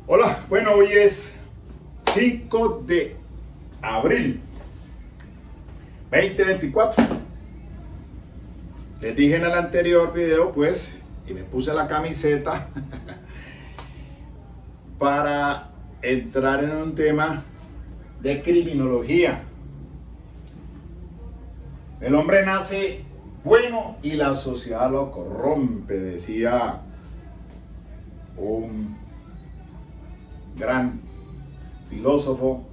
Hola, bueno, hoy es 5 de abril 2024. Les dije en el anterior video, pues, y me puse la camiseta para entrar en un tema de criminología. El hombre nace bueno y la sociedad lo corrompe, decía un gran filósofo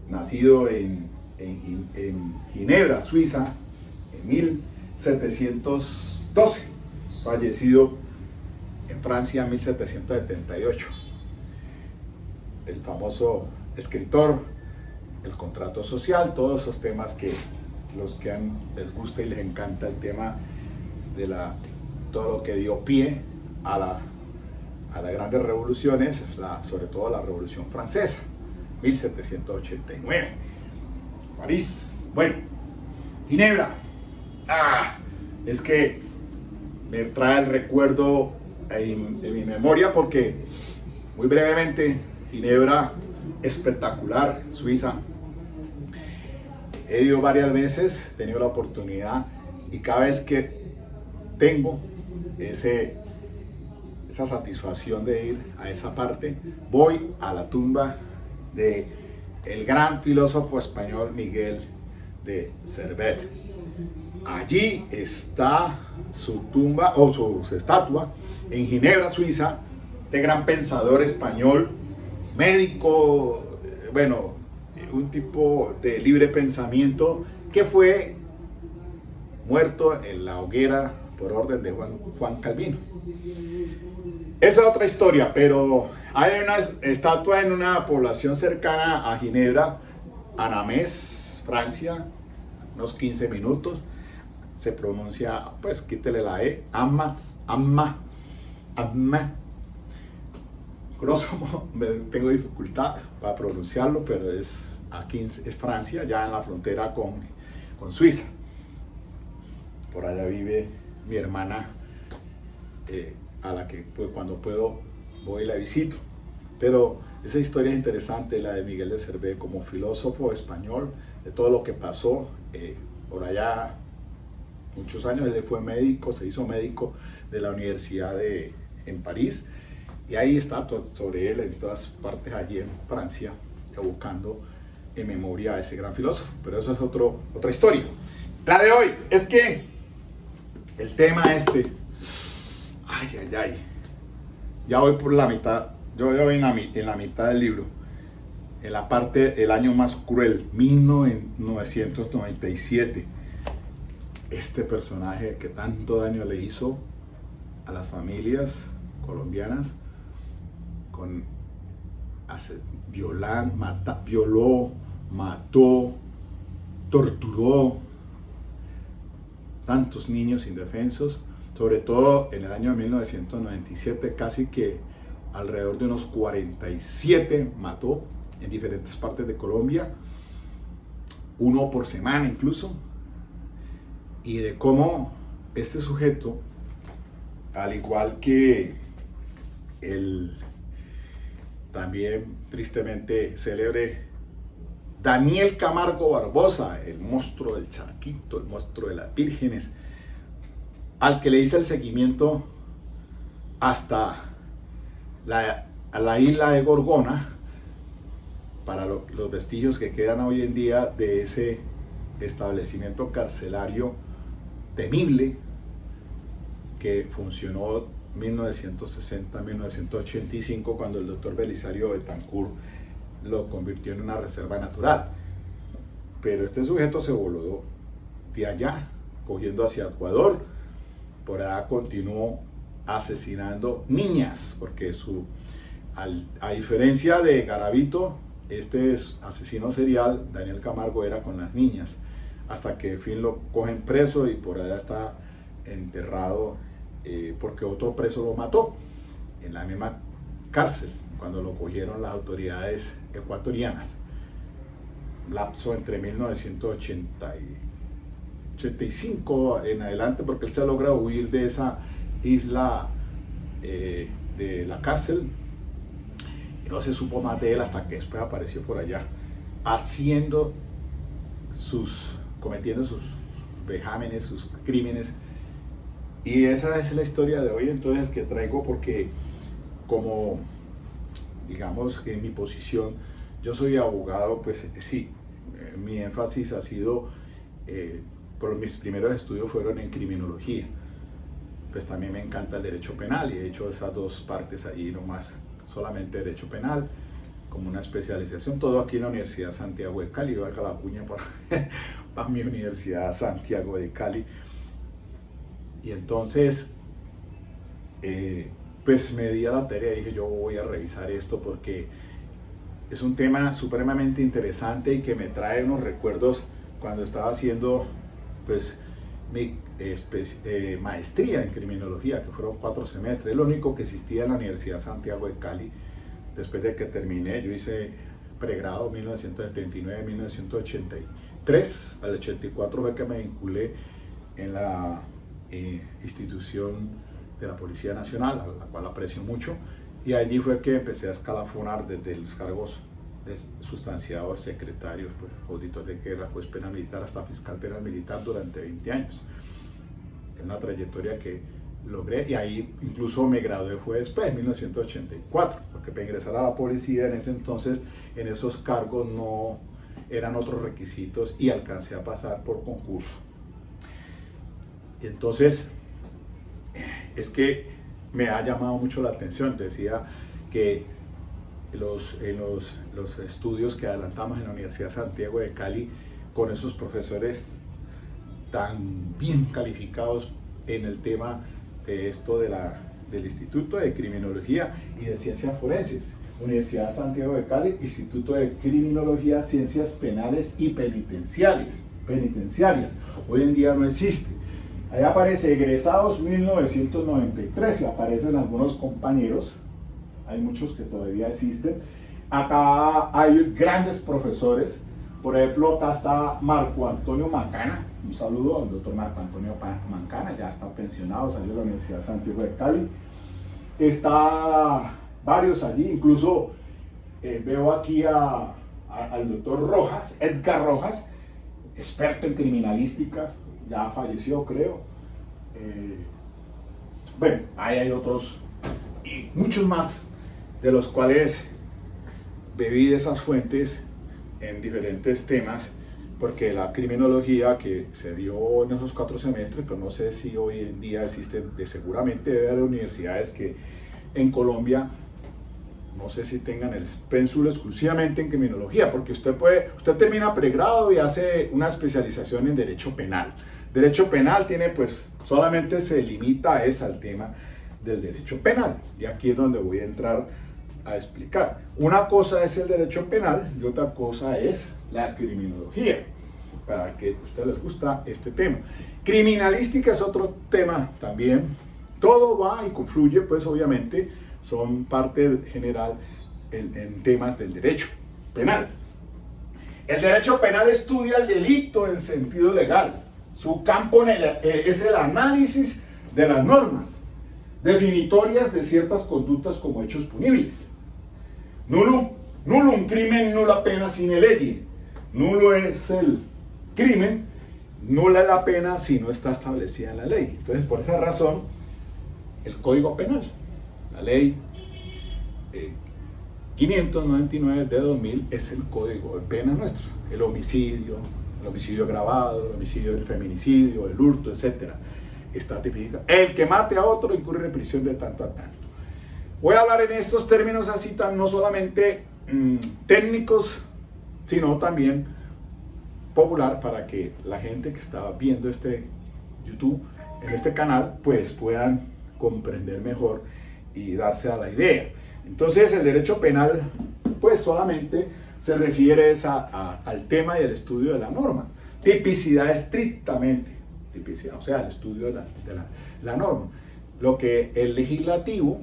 nacido en Ginebra, Suiza, en 1712, fallecido en Francia en 1778. El famoso escritor, el contrato social, todos esos temas que los que les gusta y les encanta el tema de todo lo que dio pie a las grandes revoluciones, sobre todo la Revolución Francesa, 1789. París, bueno, Ginebra. Es que me trae el recuerdo en mi memoria porque, muy brevemente, Ginebra, espectacular, Suiza. He ido varias veces, he tenido la oportunidad y cada vez que tengo esa satisfacción de ir a esa parte, voy a la tumba de el gran filósofo español Miguel de Cervet. Allí está su tumba o su estatua en Ginebra, Suiza, de gran pensador español, médico, bueno, un tipo de libre pensamiento que fue muerto en la hoguera por orden de Juan Calvino. Esa es otra historia, pero hay una estatua en una población cercana a Ginebra, Annamesse, Francia, unos 15 minutos. Se pronuncia, pues quítele la E, Amma. Tengo dificultad para pronunciarlo, pero aquí es Francia, ya en la frontera con Suiza. Por allá vive mi hermana, a la que pues, cuando puedo voy y la visito. Pero esa historia es interesante, la de Miguel de Cervet como filósofo español, de todo lo que pasó por allá muchos años. Él fue médico, se hizo médico de la Universidad en París, y hay estatuas sobre él en todas partes allí en Francia, evocando en memoria a ese gran filósofo. Pero eso es otra historia. La de hoy es que el tema ya voy por la mitad, yo voy en la mitad del libro, en la parte, el año más cruel, 1997. Este personaje que tanto daño le hizo a las familias colombianas, violó, mató, torturó tantos niños indefensos, sobre todo en el año 1997, casi que alrededor de unos 47 mató en diferentes partes de Colombia, uno por semana incluso, y de cómo este sujeto, al igual que el también tristemente célebre Daniel Camargo Barbosa, el monstruo del Chaquito, el monstruo de las vírgenes, al que le hice el seguimiento hasta la isla de Gorgona, para los vestigios que quedan hoy en día de ese establecimiento carcelario temible que funcionó 1960-1985, cuando el doctor Belisario Betancourt lo convirtió en una reserva natural. Pero este sujeto se voló de allá, cogiendo hacia Ecuador. Por allá continuó asesinando niñas, porque a diferencia de Garavito, este asesino serial, Daniel Camargo, era con las niñas, hasta que en fin lo cogen preso y por allá está enterrado, porque otro preso lo mató en la misma cárcel cuando lo cogieron las autoridades ecuatorianas. Lapso entre 1985 en adelante, porque él se logra huir de esa isla de la cárcel y no se supo más de él hasta que después apareció por allá cometiendo sus vejámenes, sus crímenes. Y esa es la historia de hoy entonces que traigo, porque como digamos que en mi posición yo soy abogado, pues sí, mi énfasis ha sido, por mis primeros estudios fueron en criminología, pues también me encanta el derecho penal y he hecho esas dos partes ahí, no más solamente derecho penal como una especialización, todo aquí en la Universidad Santiago de Cali. Valga la cuña para mi Universidad Santiago de Cali. Y entonces pues me di a la tarea y dije, yo voy a revisar esto porque es un tema supremamente interesante y que me trae unos recuerdos cuando estaba haciendo pues mi maestría en criminología, que fueron 4 semestres, lo único que existía en la Universidad Santiago de Cali. Después de que terminé, yo hice pregrado 1979-1983, al 84 fue que me vinculé en la institución de la Policía Nacional, a la cual aprecio mucho, y allí fue que empecé a escalafonar desde los cargos de sustanciador, secretario, pues, auditor de guerra, juez penal militar, hasta fiscal penal militar durante 20 años. Es una trayectoria que logré, y ahí incluso me gradué fue después, en 1984, porque para ingresar a la policía en ese entonces, en esos cargos no eran otros requisitos y alcancé a pasar por concurso. Y entonces, es que me ha llamado mucho la atención. Decía que en los estudios que adelantamos en la Universidad Santiago de Cali, con esos profesores tan bien calificados en el tema de esto del Instituto de Criminología y de Ciencias Forenses, Universidad Santiago de Cali, Instituto de Criminología, Ciencias Penales y Penitenciarias. Hoy en día no existe. Ahí aparece egresados 1993 y aparecen algunos compañeros, hay muchos que todavía existen. Acá hay grandes profesores, por ejemplo, acá está Marco Antonio Mancana. Un saludo al doctor Marco Antonio Mancana, ya está pensionado, salió de la Universidad Santiago de Cali. Está varios allí, incluso veo aquí al doctor Rojas, Edgar Rojas, experto en criminalística, ya falleció creo. Bueno, ahí hay otros y muchos más, de los cuales bebí de esas fuentes en diferentes temas, porque la criminología que se dio en esos 4 semestres, pero no sé si hoy en día existen, seguramente debe haber universidades que en Colombia, no sé si tengan el pénsul exclusivamente en criminología, porque usted termina pregrado y hace una especialización en derecho penal. Derecho penal tiene, pues, solamente se limita al tema del derecho penal, y aquí es donde voy a entrar a explicar. Una cosa es el derecho penal y otra cosa es la criminología, para que a ustedes les gusta este tema. Criminalística es otro tema también. Todo va y confluye, pues obviamente son parte general en temas del derecho penal. El derecho penal estudia el delito en sentido legal. Su campo es el análisis de las normas definitorias de ciertas conductas como hechos punibles. Nullum crimen nulla pena sine lege. Nulo es el crimen, nula es la pena si no está establecida en la ley. Entonces, por esa razón, el Código Penal, la ley 599 de 2000 es el código de pena nuestro. El homicidio agravado, el homicidio del feminicidio, el hurto, etc. Está tipificado. El que mate a otro incurre en prisión de tanto a tanto. Voy a hablar en estos términos así, no solamente técnicos, sino también popular, para que la gente que está viendo este YouTube, en este canal, pues puedan comprender mejor y darse a la idea. Entonces, el derecho penal, pues solamente se refiere al tema y al estudio de la norma. Tipicidad estrictamente, tipicidad, o sea, el estudio de la norma. Lo que el legislativo,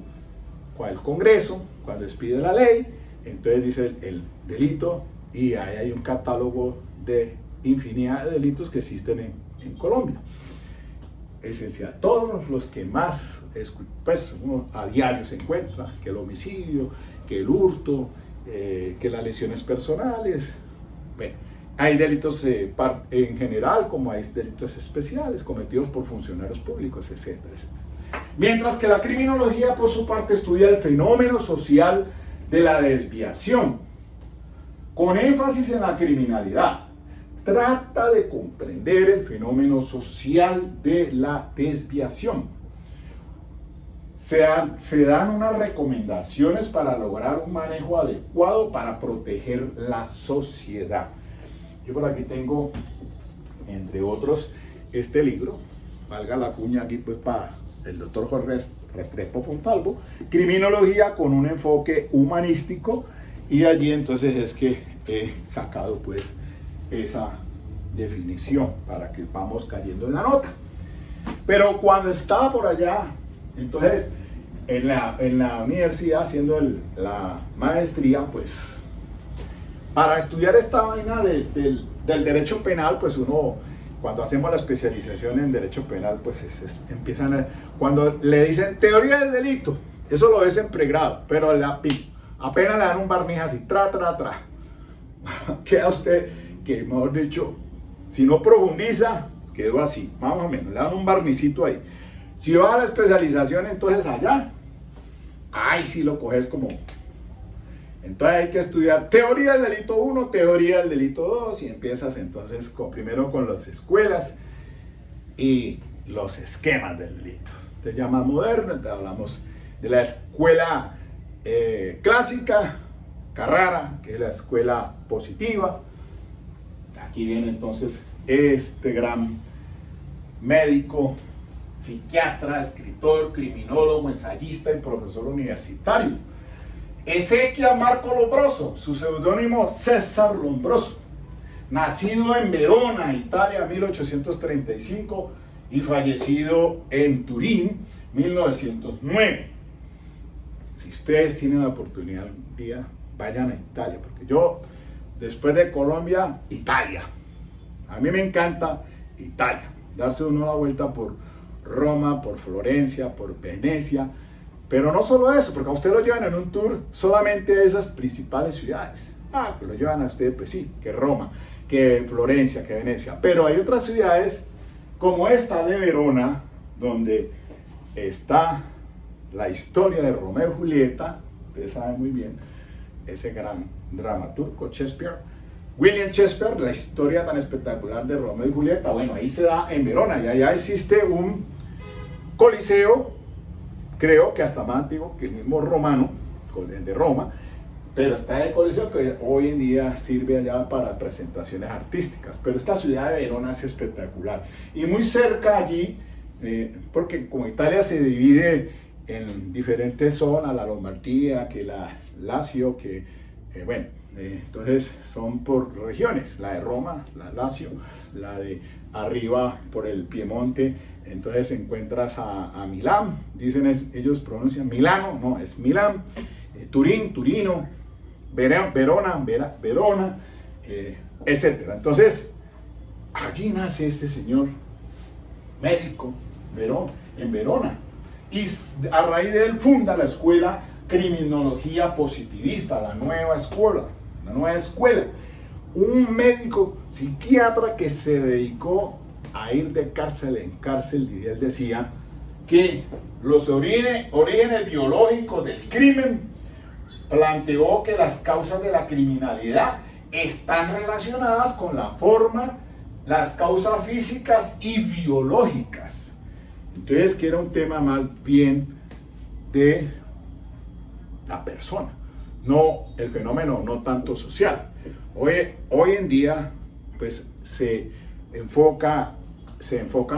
el Congreso, cuando expide la ley, entonces dice el delito, y ahí hay un catálogo de infinidad de delitos que existen en Colombia. esencial. Todos los que más, pues uno a diario se encuentra, que el homicidio, que el hurto, que las lesiones personales. Bueno, hay delitos en general, como hay delitos especiales cometidos por funcionarios públicos, etcétera, etcétera. Mientras que la criminología, por su parte, estudia el fenómeno social de la desviación, con énfasis en la criminalidad. Trata de comprender el fenómeno social de la desviación. Se dan unas recomendaciones para lograr un manejo adecuado para proteger la sociedad. Yo por aquí tengo, entre otros, este libro, valga la cuña aquí pues para el doctor Jorge Restrepo Fontalvo, Criminología con un enfoque humanístico, y allí entonces es que he sacado pues esa definición para que vamos cayendo en la nota. Pero cuando estaba por allá, entonces en la universidad haciendo la maestría, pues para estudiar esta vaina del derecho penal, pues uno, cuando hacemos la especialización en derecho penal, pues empiezan cuando le dicen teoría del delito, eso lo ves en pregrado, pero apenas le dan un barniz así, tra. Queda usted que, mejor dicho, si no profundiza, quedó así, más o menos, le dan un barnicito ahí. Si va a la especialización, entonces allá, ahí sí lo coges como. Entonces hay que estudiar teoría del delito 1, teoría del delito 2, y empiezas entonces primero con las escuelas y los esquemas del delito. Entonces ya más moderno, entonces hablamos de la escuela clásica, Carrara, que es la escuela positiva. Aquí viene entonces este gran médico, psiquiatra, escritor, criminólogo, ensayista y profesor universitario, Ezequiel Marco Lombroso, su seudónimo César Lombroso, nacido en Verona, Italia, 1835, y fallecido en Turín, 1909. Si ustedes tienen la oportunidad un día, vayan a Italia, porque yo, después de Colombia, Italia. A mí me encanta Italia, darse uno la vuelta por Roma, por Florencia, por Venecia, pero no solo eso, porque a usted lo llevan en un tour solamente a esas principales ciudades. Pero lo llevan a usted, pues sí, que Roma, que Florencia, que Venecia, pero hay otras ciudades como esta de Verona, donde está la historia de Romeo y Julieta. Ustedes saben muy bien, ese gran dramaturgo Shakespeare, William Shakespeare, la historia tan espectacular de Romeo y Julieta. Bueno, ahí se da en Verona, y allá existe un coliseo, creo que hasta más antiguo que el mismo romano, el de Roma, pero está el coliseo que hoy en día sirve allá para presentaciones artísticas. Pero esta ciudad de Verona es espectacular, y muy cerca allí, porque como Italia se divide en diferentes zonas, la Lombardía, que la Lazio, que entonces son por regiones, la de Roma, la Lazio, la de arriba por el Piemonte, entonces encuentras a Milán, dicen ellos pronuncian Milano, no, es Milán, Turín, Turino, Verona, etcétera. Entonces, allí nace este señor médico en Verona, y a raíz de él funda la escuela Criminología Positivista, la nueva escuela. Un médico psiquiatra que se dedicó a ir de cárcel en cárcel, y él decía que los orígenes biológicos del crimen, planteó que las causas de la criminalidad están relacionadas con la forma, las causas físicas y biológicas. Entonces, que era un tema más bien de la persona, no el fenómeno, no tanto social. Hoy en día, pues se enfocan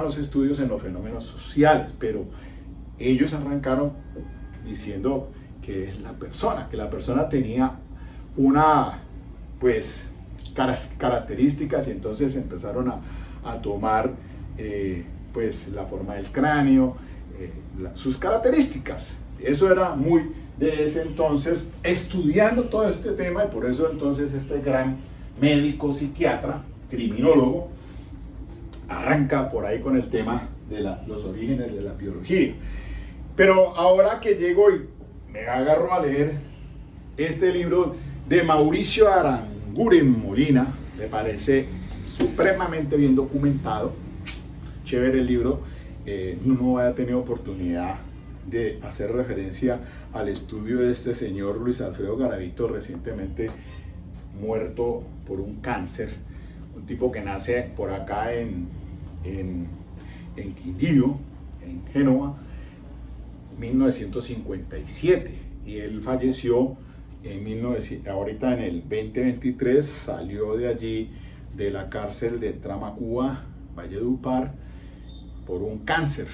los estudios en los fenómenos sociales, pero ellos arrancaron diciendo que es la persona, que la persona tenía una, pues, características, y entonces empezaron a tomar, pues, la forma del cráneo, sus características. Eso era muy de ese entonces, estudiando todo este tema, y por eso entonces este gran médico, psiquiatra, criminólogo, arranca por ahí con el tema de los orígenes de la biología. Pero ahora que llego y me agarro a leer este libro de Mauricio Aranguren Molina, me parece supremamente bien documentado, chévere el libro. No había tenido oportunidad de hacer referencia al estudio de este señor Luis Alfredo Garavito, recientemente muerto por un cáncer, un tipo que nace por acá en Quindío, en Génova, 1957, y él falleció ahorita en el 2023, salió de allí, de la cárcel de Tramacuba, Valledupar, por un cáncer,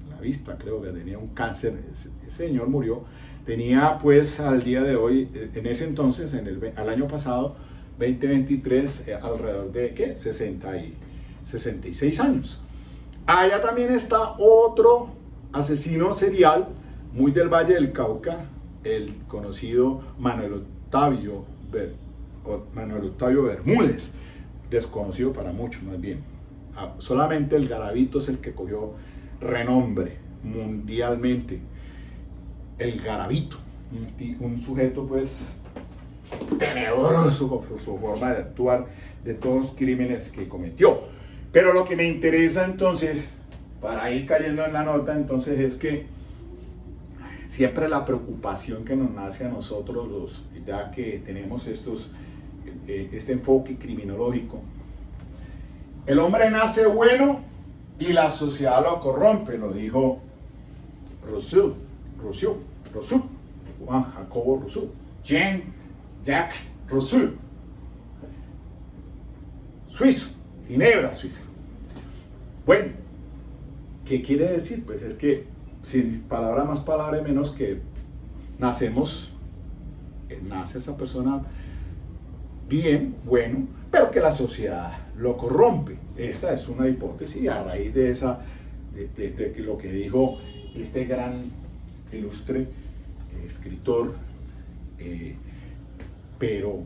la vista, creo que tenía un cáncer. Ese señor murió, tenía pues al día de hoy, en ese entonces, al año pasado, 2023, alrededor de, ¿qué? 66 años. Allá también está otro asesino serial, muy del Valle del Cauca, el conocido Manuel Octavio Bermúdez, desconocido para muchos más bien. Solamente el Garavito es el que cogió renombre mundialmente. El Garavito, un sujeto pues tenebroso por su forma de actuar, de todos los crímenes que cometió. Pero lo que me interesa entonces, para ir cayendo en la nota, entonces es que siempre la preocupación que nos nace a nosotros, ya que tenemos este enfoque criminológico, el hombre nace bueno y la sociedad lo corrompe, lo dijo Rousseau, Juan Jacobo Rousseau, Jean-Jacques Rousseau, suizo, Ginebra, Suiza. Bueno, ¿qué quiere decir? Pues es que, sin palabra más, palabra menos, que nace esa persona bien, bueno, pero que la sociedad lo corrompe. Esa es una hipótesis, y a raíz de esa, de lo que dijo este gran, ilustre escritor, pero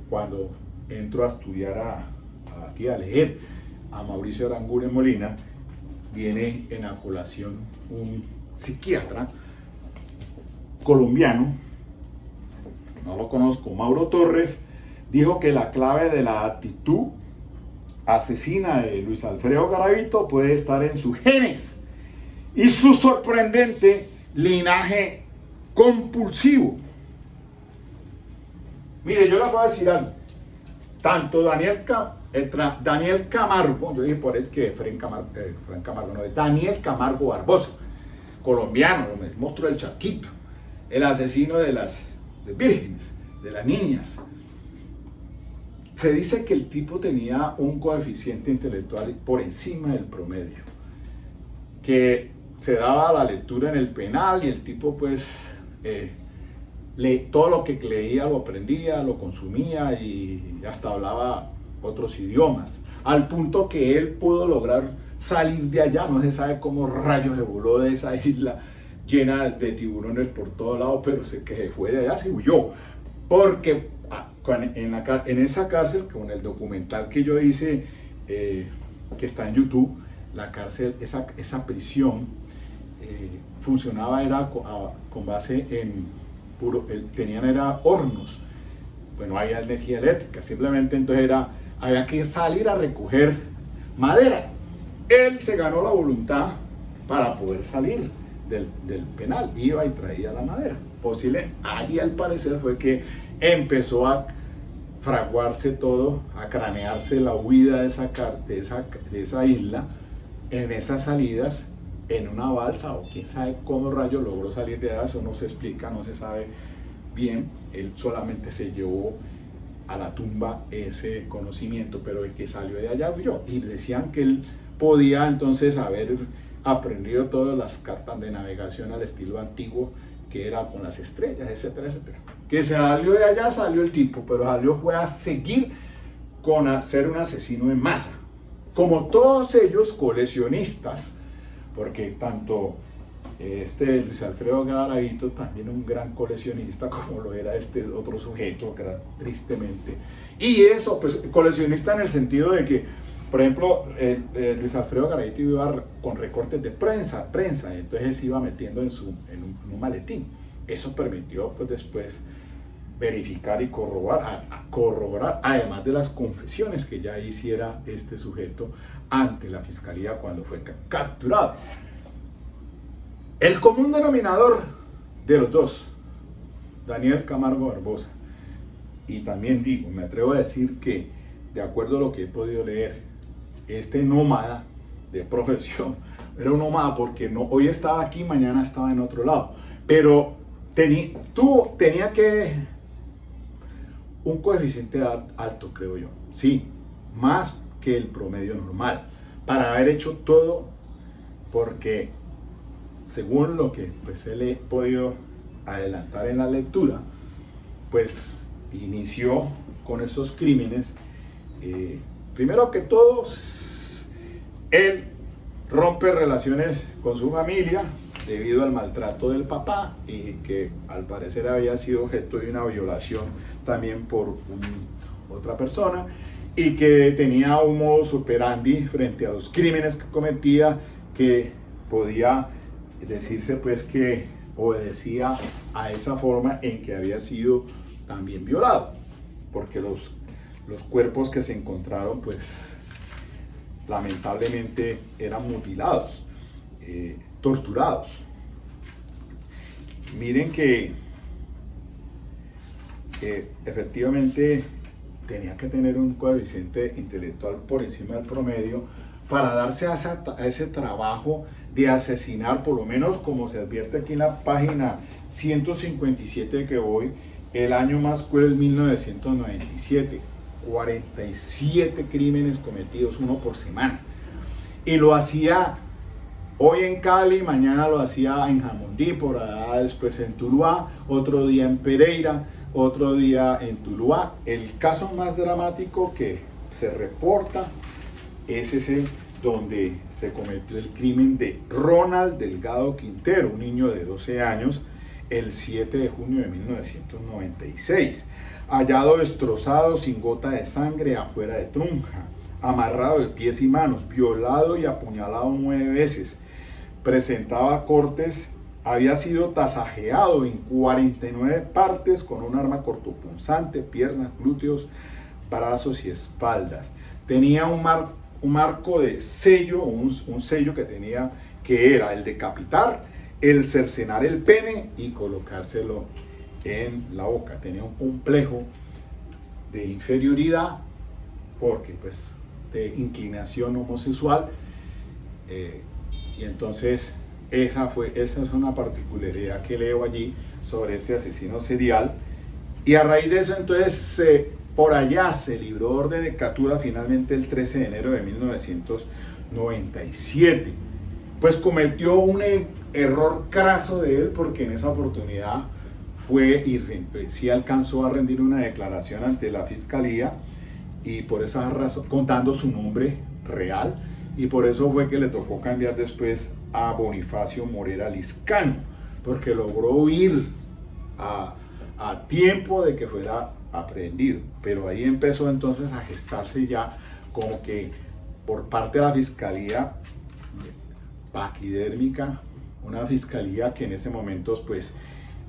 cuando entro a estudiar aquí a leer a Mauricio Aranguren Molina, viene en a colación un psiquiatra colombiano, no lo conozco, Mauro Torres, dijo que la clave de la actitud asesina de Luis Alfredo Garavito puede estar en sus genes y su sorprendente linaje compulsivo. Mire, yo le voy a decir algo. Tanto Daniel Camargo, yo dije por eso que Fran Camargo, no, Daniel Camargo Barbosa, colombiano, el monstruo del Charquito, el asesino de las vírgenes, de las niñas. Se dice que el tipo tenía un coeficiente intelectual por encima del promedio, que se daba la lectura en el penal, y el tipo pues todo lo que leía lo aprendía, lo consumía, y hasta hablaba otros idiomas, al punto que él pudo lograr salir de allá. No se sabe cómo rayos se voló de esa isla llena de tiburones por todos lados, pero que fue de allá, se huyó, porque en esa cárcel, con el documental que yo hice, que está en YouTube, la cárcel, esa prisión funcionaba, era con base en tenían hornos, bueno, no había energía eléctrica, simplemente entonces había que salir a recoger madera. Él se ganó la voluntad para poder salir del penal, iba y traía la madera. Posible, allí al parecer fue que empezó a fraguarse todo, a cranearse la huida de esa isla, en esas salidas, en una balsa, o quién sabe cómo rayos logró salir de allá. Eso no se explica, no se sabe bien. Él solamente se llevó a la tumba ese conocimiento, pero el que salió de allá huyó, y decían que él podía entonces haber aprendido todas las cartas de navegación al estilo antiguo, que era con las estrellas, etcétera, etcétera. Que salió de allá, salió el tipo, pero fue a seguir con ser un asesino en masa, como todos ellos coleccionistas, porque tanto Luis Alfredo Garavito, también un gran coleccionista, como lo era este otro sujeto, que era tristemente, y eso, pues coleccionista en el sentido de que Por ejemplo, Luis Alfredo Garavito iba con recortes de prensa, entonces se iba metiendo en un maletín. Eso permitió pues después verificar y corroborar, además de las confesiones que ya hiciera este sujeto ante la fiscalía cuando fue capturado. El común denominador de los dos, Daniel Camargo Barbosa, y también digo, me atrevo a decir que, de acuerdo a lo que he podido leer, este nómada de profesión, era un nómada porque no, hoy estaba aquí, mañana estaba en otro lado, pero tenía que un coeficiente alto, creo yo, sí, más que el promedio normal, para haber hecho todo, porque según lo que pues él he podido adelantar en la lectura, pues inició con esos crímenes. Primero que todo, él rompe relaciones con su familia debido al maltrato del papá y que al parecer había sido objeto de una violación también por otra persona, y que tenía un modus operandi frente a los crímenes que cometía que podía decirse pues que obedecía a esa forma en que había sido también violado, porque los cuerpos que se encontraron pues lamentablemente eran mutilados, torturados. Miren que efectivamente tenía que tener un coeficiente intelectual por encima del promedio para darse a ese trabajo de asesinar, por lo menos como se advierte aquí en la página 157 que voy, el año más cruel, 1997, 47 crímenes cometidos, uno por semana, y lo hacía hoy en Cali, mañana lo hacía en Jamundí, por allá después en Tuluá, otro día en Pereira, otro día en Tuluá. El caso más dramático que se reporta es ese donde se cometió el crimen de Ronald Delgado Quintero, un niño de 12 años, el 7 de junio de 1996, hallado destrozado sin gota de sangre afuera de Tunja, amarrado de pies y manos, violado y apuñalado 9 veces, presentaba cortes, había sido tasajeado en 49 partes con un arma cortopunzante, piernas, glúteos, brazos y espaldas. Tenía un marco de sello, un sello que tenía, que era el decapitar, el cercenar el pene y colocárselo en la boca. Tenía un complejo de inferioridad porque pues de inclinación homosexual, y entonces esa es una particularidad que leo allí sobre este asesino serial. Y a raíz de eso entonces por allá se libró orden de captura finalmente el 13 de enero de 1997. Pues cometió un error craso de él, porque en esa oportunidad fue y sí alcanzó a rendir una declaración ante la fiscalía, y por esa razón, contando su nombre real, y por eso fue que le tocó cambiar después a Bonifacio Morera Liscano, porque logró huir a tiempo de que fuera aprehendido. Pero ahí empezó entonces a gestarse ya como que por parte de la fiscalía paquidérmica, una fiscalía que en ese momento pues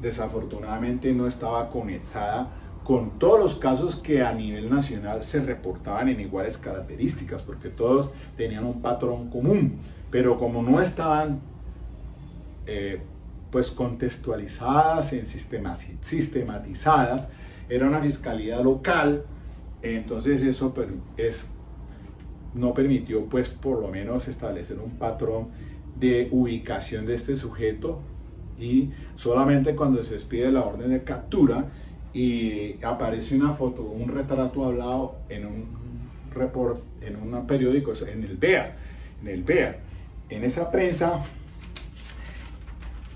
desafortunadamente no estaba conectada con todos los casos que a nivel nacional se reportaban en iguales características, porque todos tenían un patrón común, pero como no estaban pues contextualizadas, sistematizadas, era una fiscalía local, entonces eso no permitió pues por lo menos establecer un patrón de ubicación de este sujeto, y solamente cuando se expide la orden de captura y aparece una foto, un retrato hablado en un periódico, en el BEA, en esa prensa.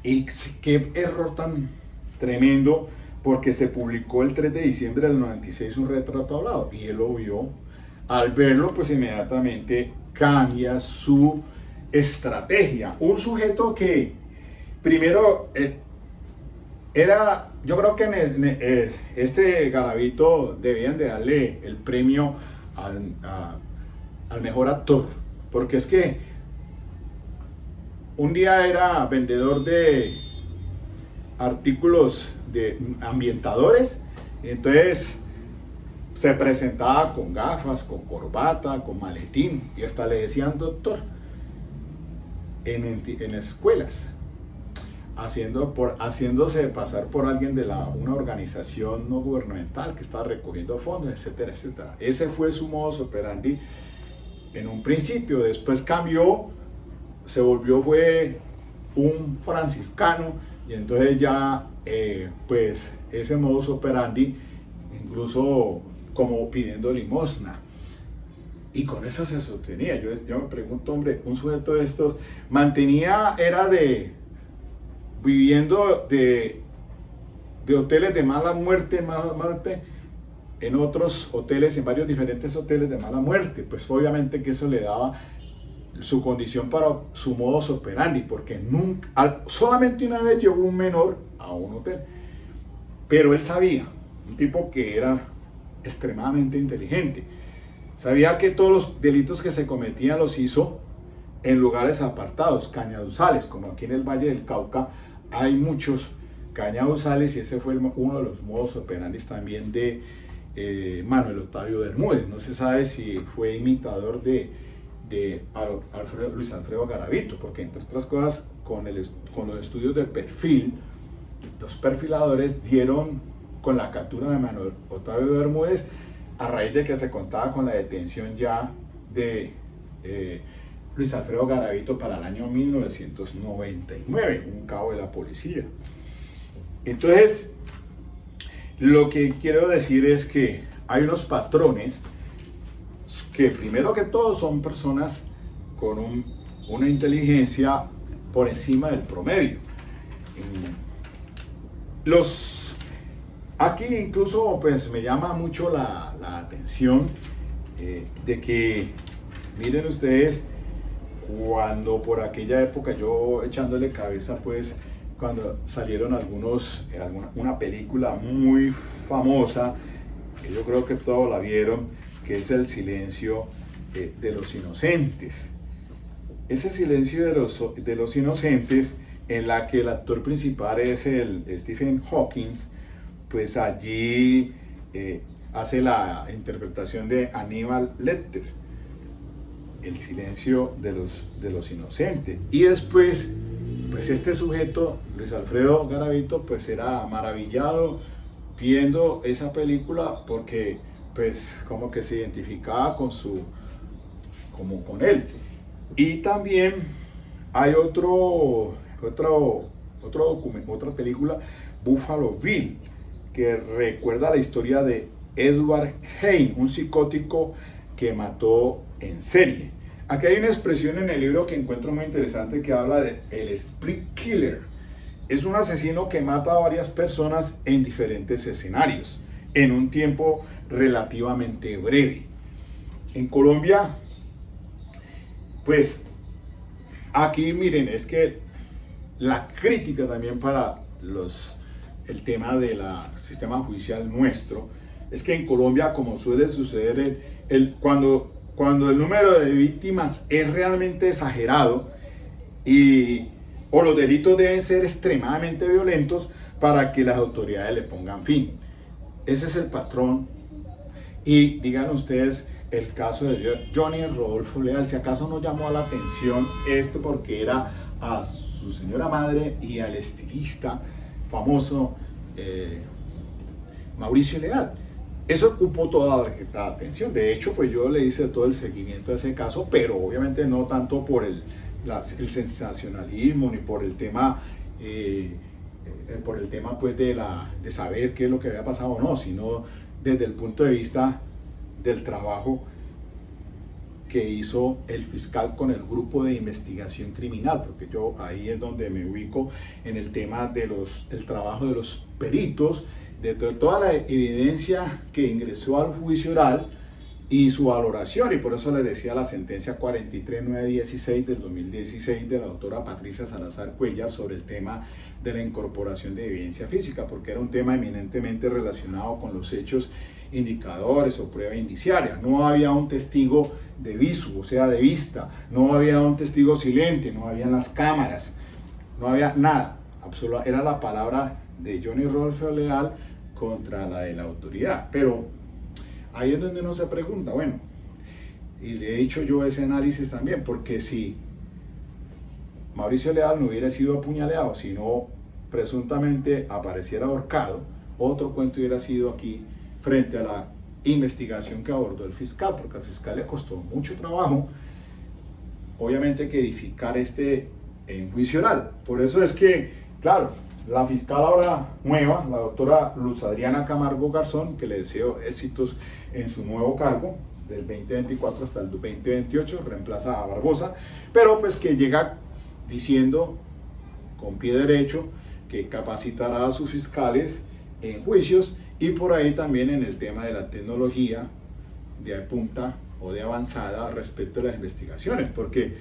Y qué error tan tremendo, porque se publicó el 3 de diciembre del 96 un retrato hablado, y él lo vio. Al verlo, pues inmediatamente cambia su estrategia. Un sujeto que primero yo creo que este Garavito debían de darle el premio al mejor actor, porque es que un día era vendedor de artículos de ambientadores, y entonces se presentaba con gafas, con corbata, con maletín, y hasta le decían doctor en escuelas, haciéndose pasar por alguien de una organización no gubernamental que estaba recogiendo fondos, etcétera, etcétera. Ese fue su modus operandi en un principio. Después cambió, fue un franciscano, y entonces ya pues ese modus operandi, incluso como pidiendo limosna, y con eso se sostenía. Yo me pregunto, hombre, un sujeto de estos viviendo de hoteles de mala muerte, en otros hoteles, en varios diferentes hoteles de mala muerte, pues obviamente que eso le daba su condición para su modus operandi, porque solamente una vez llevó un menor a un hotel, pero él sabía, un tipo que era extremadamente inteligente, sabía que todos los delitos que se cometían los hizo en lugares apartados, cañaduzales, como aquí en el Valle del Cauca hay muchos cañaduzales, y ese fue uno de los modus operandi también de Manuel Octavio Bermúdez. No se sabe si fue imitador de Luis Alfredo Garavito, porque entre otras cosas con los estudios de perfil, los perfiladores dieron con la captura de Manuel Octavio Bermúdez a raíz de que se contaba con la detención ya de Luis Alfredo Garavito para el año 1999, un cabo de la policía. Entonces, lo que quiero decir es que hay unos patrones que primero que todo son personas con una inteligencia por encima del promedio. Aquí incluso pues me llama mucho la atención de que, miren ustedes, cuando por aquella época yo echándole cabeza, pues cuando salieron una película muy famosa, que yo creo que todos la vieron, que es El silencio de los inocentes. Ese silencio de los inocentes, en la que el actor principal es el Stephen Hawking, pues allí hace la interpretación de Aníbal Lecter, el silencio de los inocentes. Y después, pues este sujeto, Luis Alfredo Garavito, pues era maravillado viendo esa película, porque pues como que se identificaba con él. Y también hay otra película, Buffalo Bill, que recuerda la historia de Edward Hein, un psicótico que mató en serie. Aquí hay una expresión en el libro que encuentro muy interesante, que habla de el spree killer. Es un asesino que mata a varias personas en diferentes escenarios, en un tiempo relativamente breve. En Colombia, pues aquí miren, es que la crítica también para el tema del sistema judicial nuestro es que en Colombia, como suele suceder, cuando el número de víctimas es realmente exagerado, o los delitos deben ser extremadamente violentos para que las autoridades le pongan fin. Ese es el patrón. Y digan ustedes el caso de Johnny Rodolfo Leal, si acaso no llamó la atención esto, porque era a su señora madre y al estilista famoso Mauricio Leal. Eso ocupó toda la atención. De hecho, pues yo le hice todo el seguimiento a ese caso, pero obviamente no tanto por el sensacionalismo ni por el tema pues de saber qué es lo que había pasado o no, sino desde el punto de vista del trabajo que hizo el fiscal con el grupo de investigación criminal, porque yo ahí es donde me ubico en el tema del trabajo de los peritos, de toda la evidencia que ingresó al juicio oral y su valoración. Y por eso les decía la sentencia 43916 del 2016 de la doctora Patricia Salazar Cuellar sobre el tema de la incorporación de evidencia física, porque era un tema eminentemente relacionado con los hechos indicadores o prueba indiciaria. No había un testigo de visu, o sea, de vista. No había un testigo silente, no había las cámaras, no había nada. Era la palabra de Johnny Rodolfo Leal contra la de la autoridad. Pero ahí es donde uno se pregunta, bueno, y le he dicho yo ese análisis también, porque si Mauricio Leal no hubiera sido apuñaleado, sino presuntamente apareciera ahorcado, otro cuento hubiera sido aquí frente a la investigación que abordó el fiscal, porque al fiscal le costó mucho trabajo, obviamente, que edificar en juicio oral. Por eso es que, claro, la fiscal ahora nueva, la doctora Luz Adriana Camargo Garzón, que le deseo éxitos en su nuevo cargo, del 2024 hasta el 2028, reemplaza a Barbosa, pero pues que llega diciendo con pie derecho que capacitará a sus fiscales en juicios y por ahí también en el tema de la tecnología de punta o de avanzada respecto a las investigaciones, porque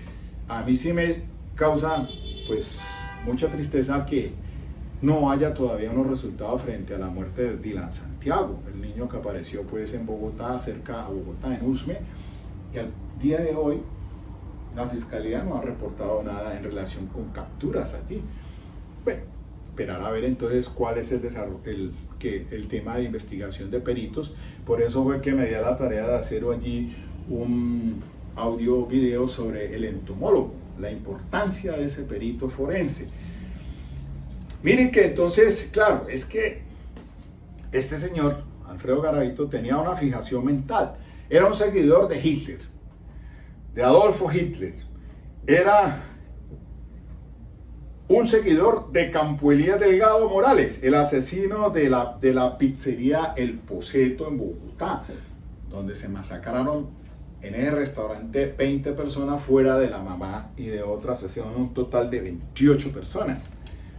a mí sí me causa pues mucha tristeza que no haya todavía unos resultados frente a la muerte de Dylan Santiago, el niño que apareció pues en Bogotá, cerca a Bogotá, en Usme, y al día de hoy la fiscalía no ha reportado nada en relación con capturas allí. Bueno, esperar a ver entonces cuál es el tema de investigación de peritos. Por eso fue que me di a la tarea de hacer allí un audio video sobre el entomólogo, la importancia de ese perito forense. Miren que entonces, claro, es que este señor, Alfredo Garavito, tenía una fijación mental. Era un seguidor de Hitler, de Adolfo Hitler. Era un seguidor de Campo Elías Delgado Morales, el asesino de la pizzería El Poseto en Bogotá, donde se masacraron en ese restaurante 20 personas fuera de la mamá y de otra asesinaron un total de 28 personas.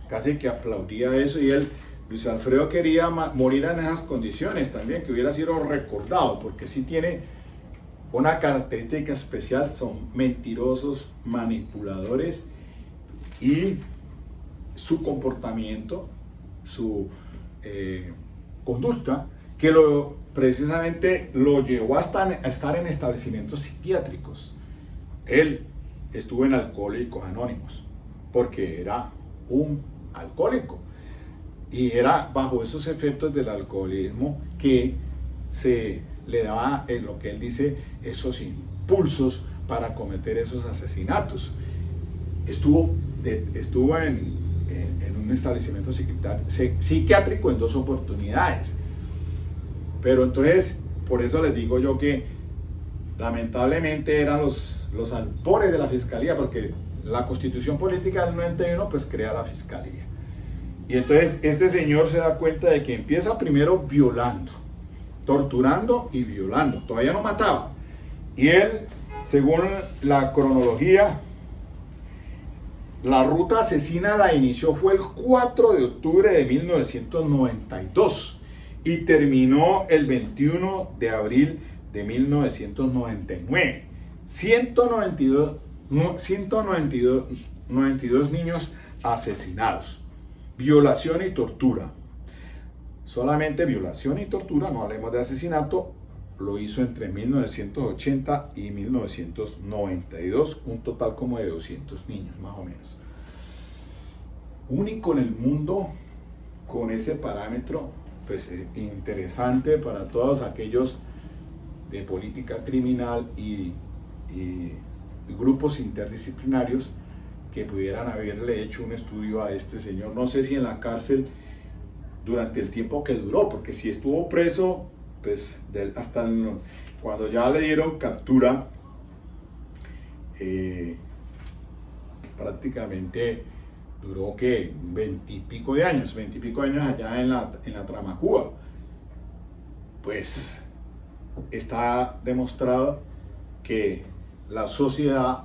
Casi que aplaudía eso y Luis Alfredo quería morir en esas condiciones también, que hubiera sido recordado, porque sí tiene una característica especial, son mentirosos, manipuladores, y su comportamiento, su conducta, que precisamente lo llevó a estar en establecimientos psiquiátricos. Él estuvo en Alcohólicos Anónimos, porque era un alcohólico, y era bajo esos efectos del alcoholismo que se le daba, lo que él dice, esos impulsos para cometer esos asesinatos. Estuvo en un establecimiento psiquiátrico en 2 oportunidades. Pero entonces, por eso les digo yo que lamentablemente eran los albores de la fiscalía, porque la Constitución Política del 91 pues crea la fiscalía. Y entonces este señor se da cuenta de que empieza primero violando, torturando y violando. Todavía no mataba. Y él, según la cronología, la ruta asesina la inició fue el 4 de octubre de 1992 y terminó el 21 de abril de 1999. 192 niños asesinados. Violación y tortura. Solamente violación y tortura, no hablemos de asesinato, lo hizo entre 1980 y 1992, un total como de 200 niños, más o menos. Único en el mundo con ese parámetro, pues es interesante para todos aquellos de política criminal y grupos interdisciplinarios que pudieran haberle hecho un estudio a este señor. No sé si en la cárcel durante el tiempo que duró, porque si estuvo preso, pues cuando ya le dieron captura, prácticamente duró que 20 y pico de años allá en la Tramacúa. Pues está demostrado que la sociedad,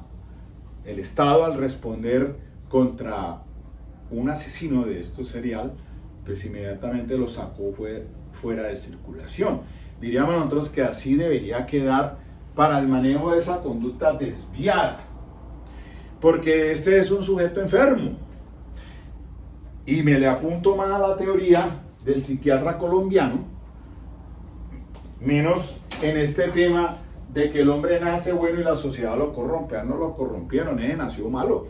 el Estado, al responder contra un asesino de estos serial, pues inmediatamente lo sacó fuera de circulación. Diríamos nosotros que así debería quedar para el manejo de esa conducta desviada, porque este es un sujeto enfermo. Y me le apunto más a la teoría del psiquiatra colombiano, menos en este tema de que el hombre nace bueno y la sociedad lo corrompe. No lo corrompieron, nació malo.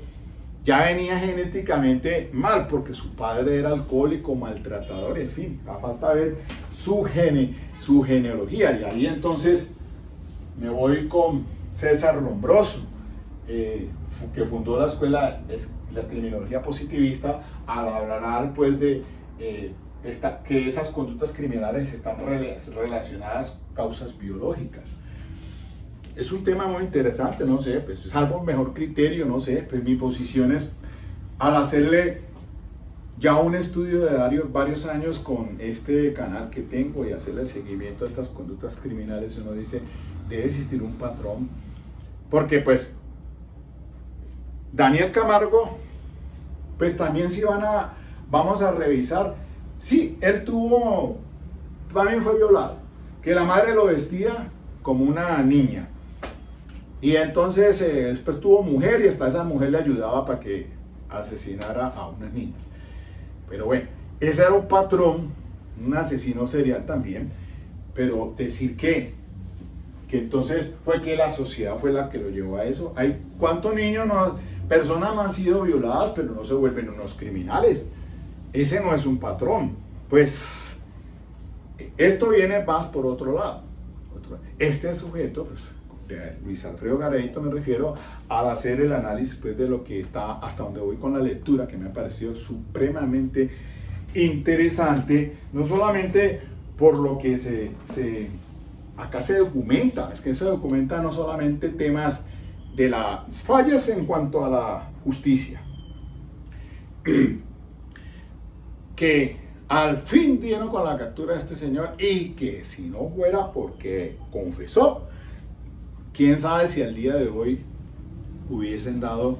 Ya venía genéticamente mal porque su padre era alcohólico, maltratador, en fin, a falta ver su genealogía. Y ahí entonces me voy con César Lombroso, que fundó la escuela, la criminología positivista, al hablar pues de que esas conductas criminales están relacionadas a causas biológicas. Es un tema muy interesante, no sé, pues es algo mejor criterio, no sé, pues mi posición es, al hacerle ya un estudio de varios años con este canal que tengo y hacerle seguimiento a estas conductas criminales, uno dice, debe existir un patrón, porque pues Daniel Camargo, pues también si vamos a revisar, sí, él también fue violado, que la madre lo vestía como una niña, y entonces después tuvo mujer y hasta esa mujer le ayudaba para que asesinara a unas niñas. Pero bueno, ese era un patrón, un asesino serial también, pero decir que entonces fue que la sociedad fue la que lo llevó a eso. ¿Cuántos niños, personas no han sido violadas, pero no se vuelven unos criminales? Ese no es un patrón. Pues esto viene más por otro lado. Este sujeto, pues, de Luis Alfredo Gareito me refiero, al hacer el análisis pues, de lo que está, hasta donde voy con la lectura, que me ha parecido supremamente interesante, no solamente por lo que acá se documenta, es que se documenta no solamente temas de las fallas en cuanto a la justicia, que al fin dieron con la captura de este señor y que si no fuera porque confesó, quién sabe si al día de hoy hubiesen dado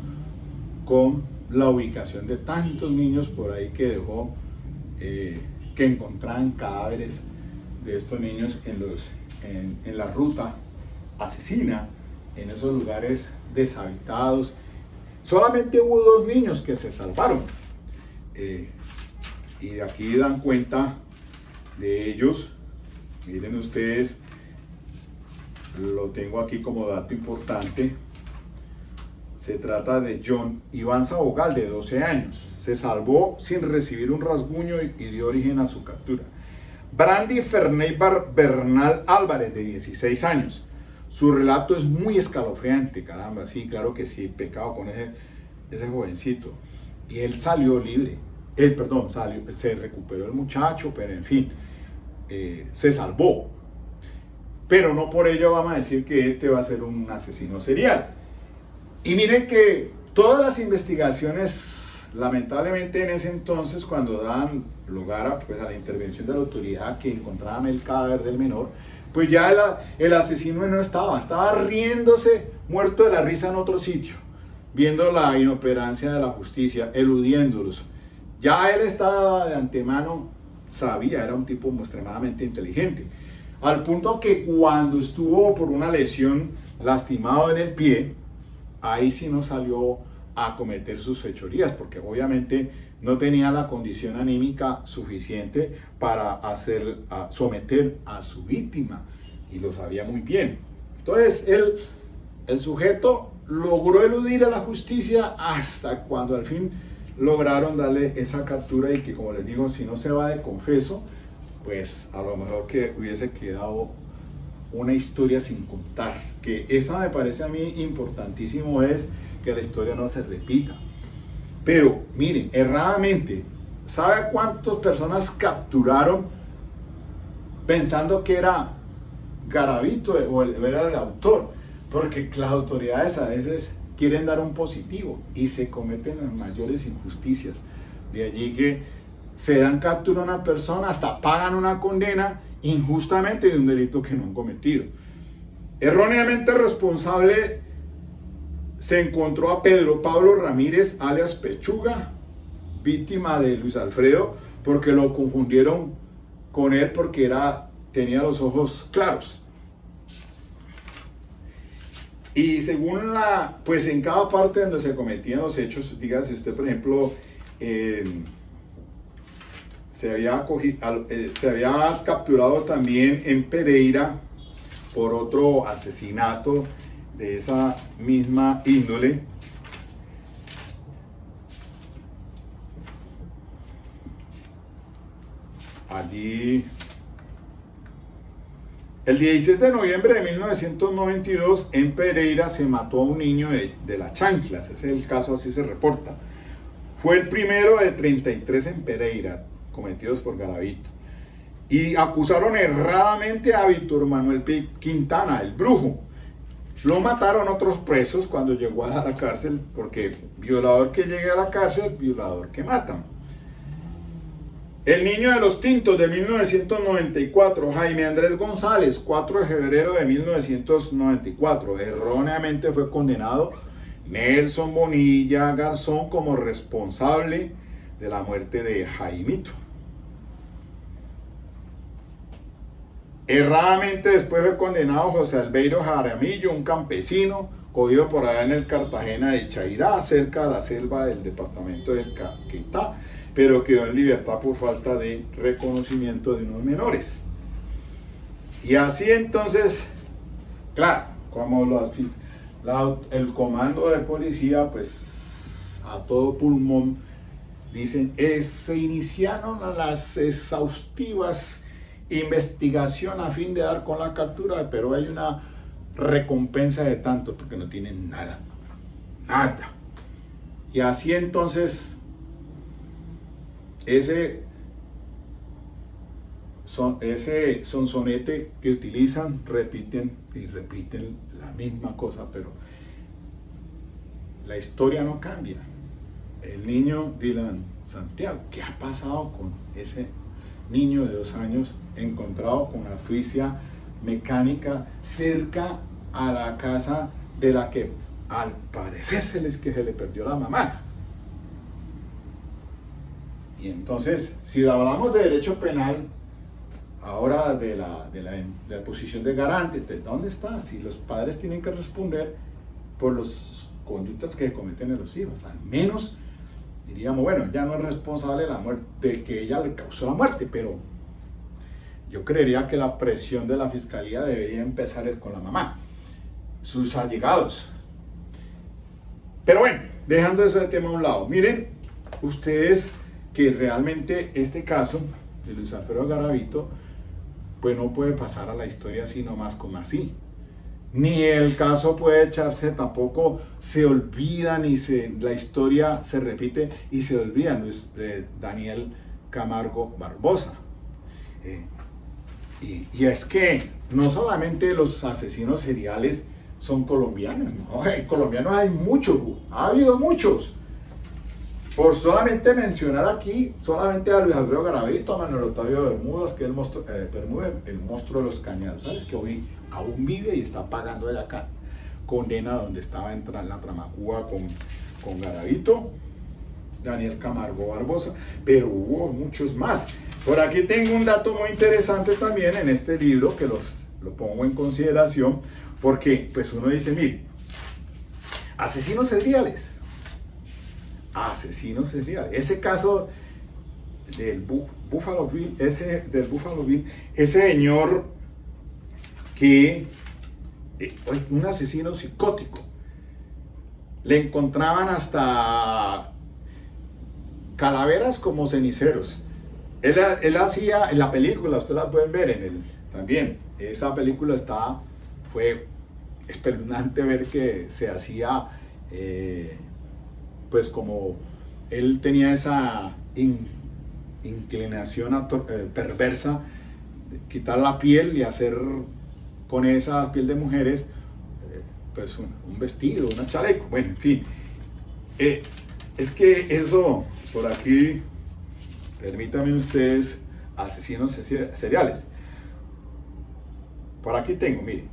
con la ubicación de tantos niños por ahí que dejó, que encontraban cadáveres de estos niños en la ruta asesina, en esos lugares deshabitados. Solamente hubo 2 niños que se salvaron. Y de aquí dan cuenta de ellos. Miren ustedes, lo tengo aquí como dato importante. Se trata de John Iván Sabogal, de 12 años. Se salvó sin recibir un rasguño y dio origen a su captura. Brandy Ferney Bernal Álvarez, de 16 años. Su relato es muy escalofriante, caramba, sí, claro que sí, pecado con ese jovencito. Y él salió libre. Se recuperó el muchacho, pero en fin, se salvó. Pero no por ello vamos a decir que este va a ser un asesino serial. Y miren que todas las investigaciones, lamentablemente en ese entonces, cuando daban lugar a la intervención de la autoridad que encontraban el cadáver del menor, pues ya el asesino no estaba riéndose, muerto de la risa en otro sitio, viendo la inoperancia de la justicia, eludiéndolos. Ya él estaba de antemano, sabía, era un tipo extremadamente inteligente, al punto que cuando estuvo por una lesión lastimado en el pie, ahí sí no salió a cometer sus fechorías, porque obviamente no tenía la condición anímica suficiente para someter a su víctima, y lo sabía muy bien. Entonces el sujeto logró eludir a la justicia hasta cuando al fin lograron darle esa captura, y que, como les digo, si no se va de confeso, pues a lo mejor que hubiese quedado una historia sin contar. Que esa me parece a mí importantísimo, es que la historia no se repita. Pero miren, erradamente, ¿sabe cuántas personas capturaron pensando que era Garavito o era el autor? Porque las autoridades a veces quieren dar un positivo y se cometen las mayores injusticias. De allí que se dan captura a una persona, hasta pagan una condena injustamente de un delito que no han cometido. Erróneamente responsable se encontró a Pedro Pablo Ramírez, alias Pechuga, víctima de Luis Alfredo, porque lo confundieron con él porque tenía los ojos claros. Y según pues en cada parte donde se cometían los hechos, dígase usted, por ejemplo, se había capturado también en Pereira por otro asesinato de esa misma índole. Allí, el 16 de noviembre de 1992, en Pereira se mató a un niño de las chanclas. Ese es el caso, así se reporta. Fue el primero de 33 en Pereira, cometidos por Garavito. Y acusaron erradamente a Víctor Manuel Quintana, el brujo. Lo mataron otros presos cuando llegó a la cárcel, porque violador que llegue a la cárcel, violador que matan. El niño de los tintos de 1994, Jaime Andrés González, 4 de febrero de 1994. Erróneamente fue condenado Nelson Bonilla Garzón como responsable de la muerte de Jaimito. Erradamente después fue condenado José Albeiro Jaramillo, un campesino cogido por allá en el Cartagena de Chairá, cerca de la selva del departamento del Caquetá, pero quedó en libertad por falta de reconocimiento de unos menores. Y así entonces, claro, como el comando de policía, pues a todo pulmón, dicen, se iniciaron las exhaustivas investigación a fin de dar con la captura, pero hay una recompensa de tanto, porque no tienen nada. Y así entonces, ese sonsonete que utilizan, repiten y repiten la misma cosa, pero la historia no cambia. El niño Dylan Santiago, ¿qué ha pasado con ese niño de 2 años encontrado con asfixia mecánica cerca a la casa de la que al parecer se le perdió la mamá? Y entonces, si hablamos de derecho penal, ahora de la posición de garante, ¿de dónde está? Si los padres tienen que responder por las conductas que cometen en los hijos, al menos diríamos, bueno, ya no es responsable de la muerte, que ella le causó la muerte, pero yo creería que la presión de la fiscalía debería empezar con la mamá, sus allegados. Pero bueno, dejando ese tema a un lado, miren ustedes que realmente este caso de Luis Alfredo Garavito, pues no puede pasar a la historia así nomás como así. Ni el caso puede echarse, tampoco se olvida, la historia se repite y se olvida Daniel Camargo Barbosa. Y es que no solamente los asesinos seriales son colombianos, no, colombianos hay muchos, ha habido muchos. Por solamente mencionar aquí, solamente a Luis Alfredo Garavito, a Manuel Octavio Bermúdez, que es el monstruo de los Cañados, ¿sabes? Que hoy aún vive y está pagando de la condena donde estaba en la Tramacúa con Garavito, Daniel Camargo Barbosa, pero hubo muchos más. Por aquí tengo un dato muy interesante también en este libro, que lo pongo en consideración, porque pues uno dice, mire, asesinos seriales. Ese caso del Buffalo Bill, ese señor que un asesino psicótico, le encontraban hasta calaveras como ceniceros. Él hacía en la película, ustedes la pueden ver también. Esa película fue espeluznante ver que se hacía. Pues como él tenía esa inclinación perversa de quitar la piel y hacer con esa piel de mujeres pues un vestido, una chaleco, bueno, en fin. Es que eso, por aquí, permítanme ustedes, asesinos seriales. Por aquí tengo, mire,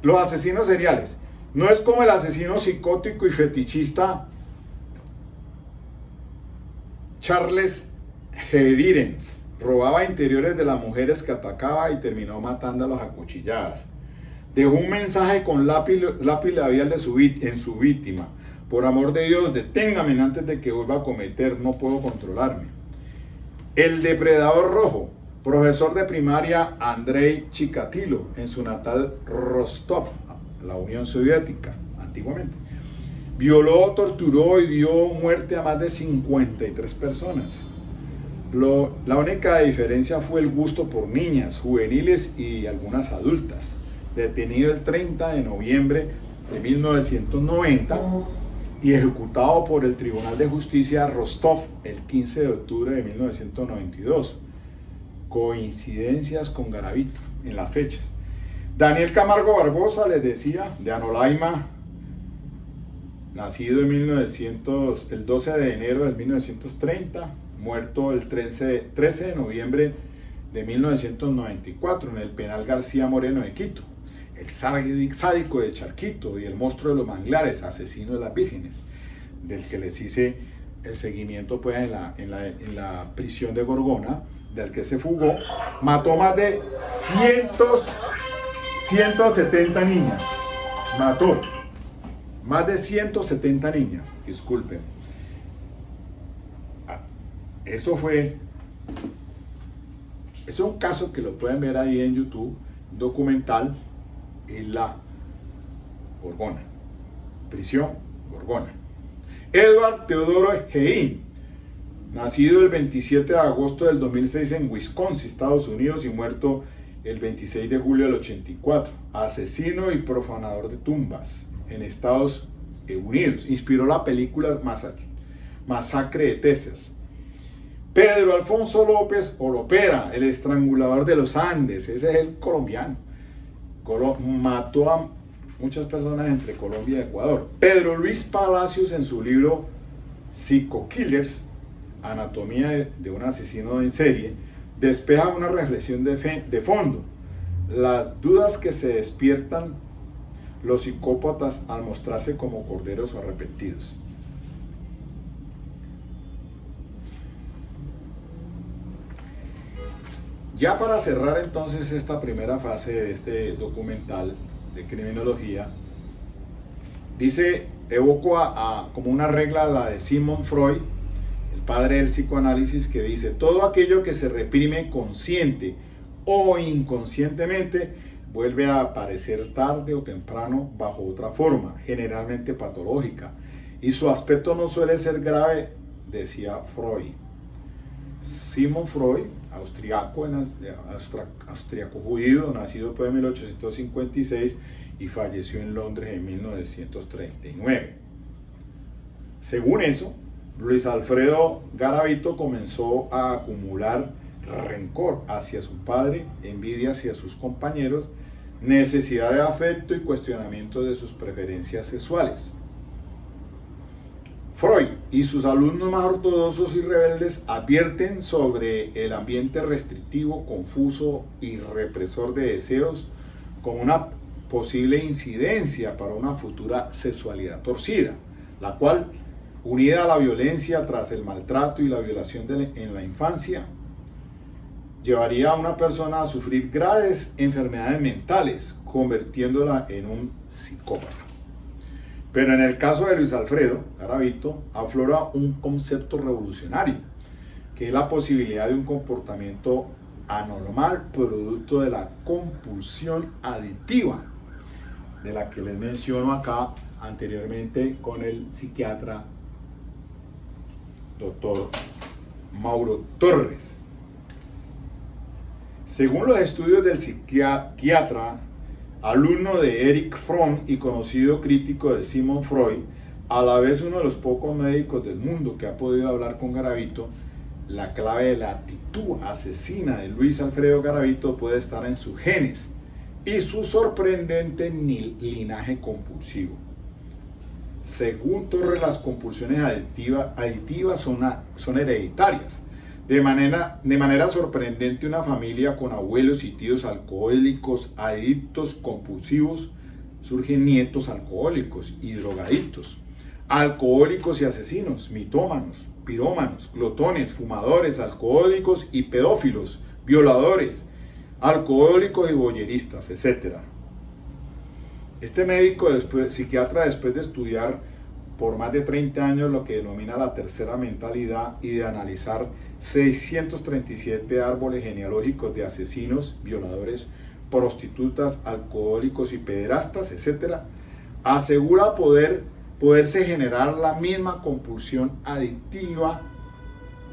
los asesinos seriales, no es como el asesino psicótico y fetichista Charles Gerirens. Robaba interiores de las mujeres que atacaba y terminó matándolos a cuchilladas. Dejó un mensaje con lápiz labial en su víctima. Por amor de Dios, deténgame antes de que vuelva a cometer, no puedo controlarme. El depredador rojo, profesor de primaria Andrei Chikatilo en su natal Rostov, la Unión Soviética, antiguamente. Violó, torturó y dio muerte a más de 53 personas. La única diferencia fue el gusto por niñas, juveniles y algunas adultas. Detenido el 30 de noviembre de 1990 y ejecutado por el Tribunal de Justicia de Rostov el 15 de octubre de 1992. Coincidencias con Garavito en las fechas. Daniel Camargo Barbosa, les decía, de Anolaima, nacido en el 12 de enero de 1930, muerto el 13 de noviembre de 1994 en el penal García Moreno de Quito. El sádico de Charquito y el monstruo de los manglares, asesino de las vírgenes, del que les hice el seguimiento pues, en la prisión de Gorgona, del que se fugó, mató más de 170 niñas. Mató más de 170 niñas, disculpen. Eso es un caso que lo pueden ver ahí en YouTube, documental, en la Gorgona, prisión Gorgona. Edward Teodoro Hein, nacido el 27 de agosto del 2006 en Wisconsin, Estados Unidos, y muerto el 26 de julio del 84, asesino y profanador de tumbas en Estados Unidos. Inspiró la película Masacre de Texas. Pedro Alfonso López Olopera, el estrangulador de los Andes, ese es el colombiano. Mató a muchas personas entre Colombia y Ecuador. Pedro Luis Palacios, en su libro Psycho Killers, Anatomía de un asesino en serie, despeja una reflexión de fondo. Las dudas que se despiertan los psicópatas al mostrarse como corderos o arrepentidos. Ya para cerrar entonces esta primera fase de este documental de criminología, evoco como una regla la de Sigmund Freud, el padre del psicoanálisis, que dice: todo aquello que se reprime consciente o inconscientemente vuelve a aparecer tarde o temprano bajo otra forma, generalmente patológica, y su aspecto no suele ser grave, decía Freud. Sigmund Freud, austriaco judío, nacido en 1856 y falleció en Londres en 1939. Según eso, Luis Alfredo Garavito comenzó a acumular rencor hacia su padre, envidia hacia sus compañeros, necesidad de afecto y cuestionamiento de sus preferencias sexuales. Freud y sus alumnos más ortodoxos y rebeldes advierten sobre el ambiente restrictivo, confuso y represor de deseos como una posible incidencia para una futura sexualidad torcida, la cual, unida a la violencia tras el maltrato y la violación en la infancia, llevaría a una persona a sufrir graves enfermedades mentales, convirtiéndola en un psicópata. Pero en el caso de Luis Alfredo Garavito aflora un concepto revolucionario, que es la posibilidad de un comportamiento anormal producto de la compulsión adictiva, de la que les menciono acá anteriormente con el psiquiatra doctor Mauro Torres. Según los estudios del psiquiatra, alumno de Erich Fromm y conocido crítico de Sigmund Freud, a la vez uno de los pocos médicos del mundo que ha podido hablar con Garavito, la clave de la actitud asesina de Luis Alfredo Garavito puede estar en sus genes y su sorprendente linaje compulsivo. Según Torres, las compulsiones adictivas son hereditarias. De manera sorprendente, una familia con abuelos y tíos alcohólicos, adictos, compulsivos, surgen nietos alcohólicos y drogadictos, alcohólicos y asesinos, mitómanos, pirómanos, glotones, fumadores, alcohólicos y pedófilos, violadores, alcohólicos y boyeristas, etc. Este médico psiquiatra, después de estudiar por más de 30 años lo que denomina la tercera mentalidad y de analizar 637 árboles genealógicos de asesinos, violadores, prostitutas, alcohólicos y pederastas, etc., asegura poderse generar la misma compulsión adictiva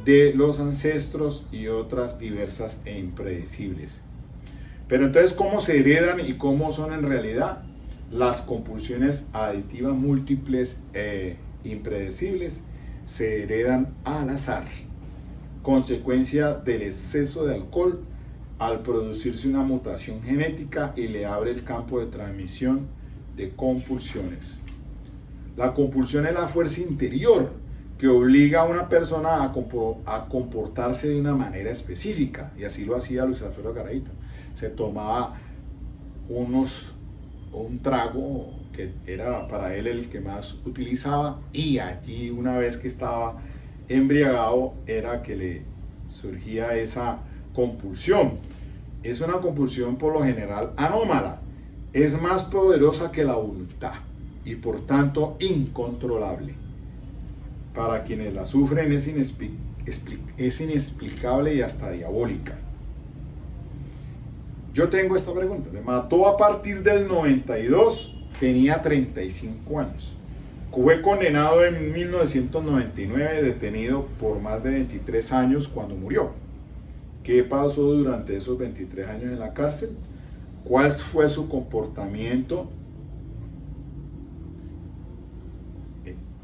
de los ancestros y otras diversas e impredecibles. Pero entonces, ¿cómo se heredan y cómo son en realidad? Las compulsiones adictivas múltiples e impredecibles se heredan al azar, consecuencia del exceso de alcohol al producirse una mutación genética y le abre el campo de transmisión de compulsiones. La compulsión es la fuerza interior que obliga a una persona a comportarse de una manera específica, y así lo hacía Luis Alfredo Garavito. Se tomaba un trago que era para él el que más utilizaba, y allí, una vez que estaba embriagado, era que le surgía esa compulsión. Es una compulsión por lo general anómala, es más poderosa que la voluntad y por tanto incontrolable. Para quienes la sufren es inexplicable y hasta diabólica. Yo tengo esta pregunta. Me mató a partir del 92, tenía 35 años. Fue condenado en 1999, detenido por más de 23 años cuando murió. ¿Qué pasó durante esos 23 años en la cárcel? ¿Cuál fue su comportamiento?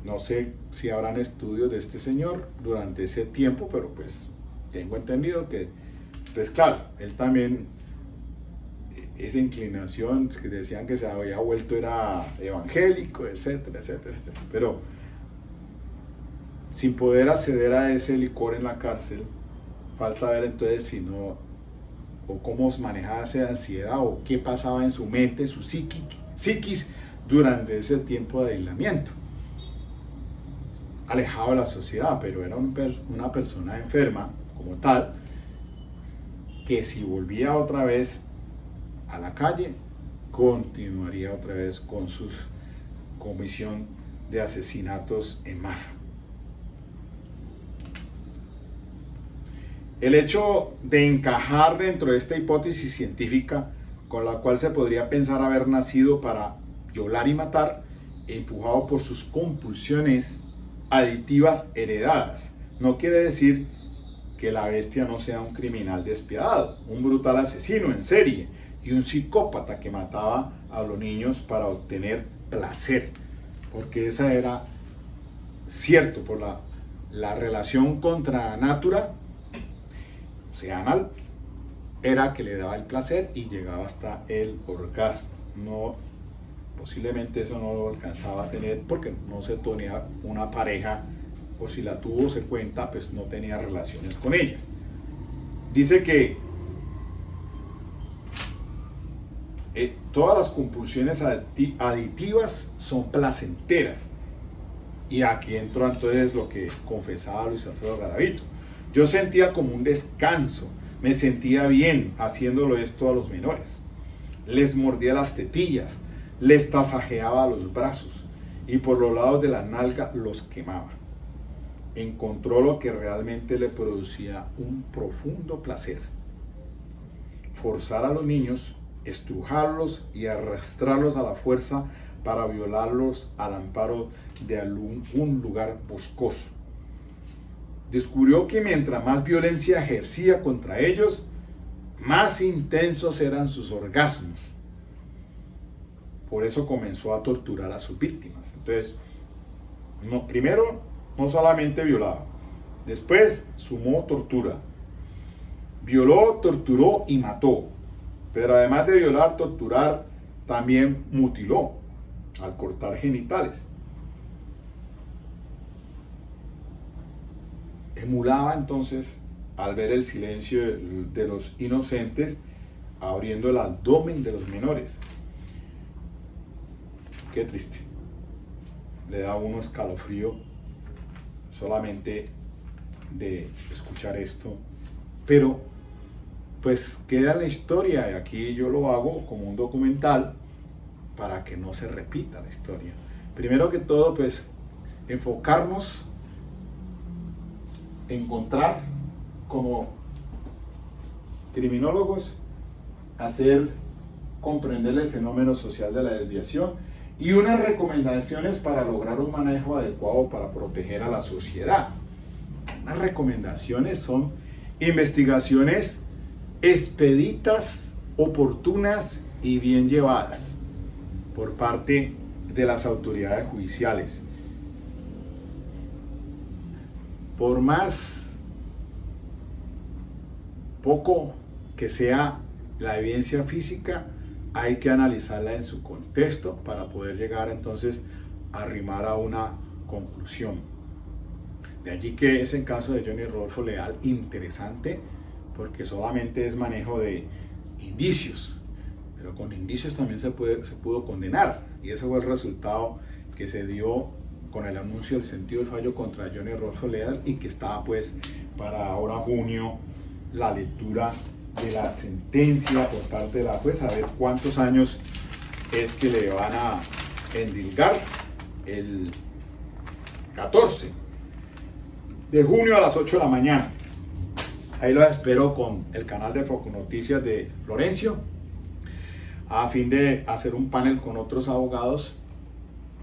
No sé si habrán estudios de este señor durante ese tiempo, pero pues tengo entendido que, pues claro, él también, esa inclinación que decían que se había vuelto era evangélico, etcétera, etcétera, etcétera. Pero sin poder acceder a ese licor en la cárcel, falta ver entonces si no, o cómo manejaba esa ansiedad, o qué pasaba en su mente, su psiquis durante ese tiempo de aislamiento. Alejado de la sociedad, pero era una persona enferma como tal, que si volvía otra vez a la calle, continuaría otra vez con su comisión de asesinatos en masa. El hecho de encajar dentro de esta hipótesis científica, con la cual se podría pensar haber nacido para violar y matar, empujado por sus compulsiones adictivas heredadas, no quiere decir que la bestia no sea un criminal despiadado, un brutal asesino en serie y un psicópata que mataba a los niños para obtener placer, porque esa era cierto por la relación contra natura, o sea, anal, era que le daba el placer y llegaba hasta el orgasmo. No, posiblemente eso no lo alcanzaba a tener porque no se tenía una pareja, o si la tuvo se cuenta, pues no tenía relaciones con ellas. Dice que todas las compulsiones adictivas son placenteras, y aquí entró entonces lo que confesaba Luis Alfredo Garavito. Yo sentía como un descanso, me sentía bien haciéndolo esto a los menores. Les mordía las tetillas, les tasajeaba los brazos y por los lados de la nalga los quemaba. Encontró lo que realmente le producía un profundo placer: forzar a los niños, estrujarlos y arrastrarlos a la fuerza para violarlos al amparo de algún lugar boscoso. Descubrió que mientras más violencia ejercía contra ellos, más intensos eran sus orgasmos. Por eso comenzó a torturar a sus víctimas. Entonces, primero, no solamente violaba, después sumó tortura. Violó, torturó y mató. Pero además de violar, torturar, también mutiló al cortar genitales. Emulaba entonces, al ver el silencio de los inocentes, abriendo el abdomen de los menores. Qué triste. Le da a uno escalofrío solamente de escuchar esto. Pero pues queda en la historia, y aquí yo lo hago como un documental para que no se repita la historia. Primero que todo, pues enfocarnos, encontrar como criminólogos, hacer comprender el fenómeno social de la desviación y unas recomendaciones para lograr un manejo adecuado para proteger a la sociedad. Unas recomendaciones son investigaciones expeditas, oportunas y bien llevadas por parte de las autoridades judiciales. Por más poco que sea la evidencia física, hay que analizarla en su contexto para poder llegar entonces a arrimar a una conclusión. De allí que es el caso de Johnny Rodolfo Leal interesante, porque solamente es manejo de indicios, pero con indicios también se pudo condenar, y ese fue el resultado que se dio con el anuncio del sentido del fallo contra Johnny Rodolfo Leal, y que estaba pues para ahora junio la lectura de la sentencia por parte de la jueza, a ver cuántos años es que le van a endilgar. El 14 de junio a las 8 de la mañana. Ahí los espero con el canal de Foco Noticias de Florencio, a fin de hacer un panel con otros abogados,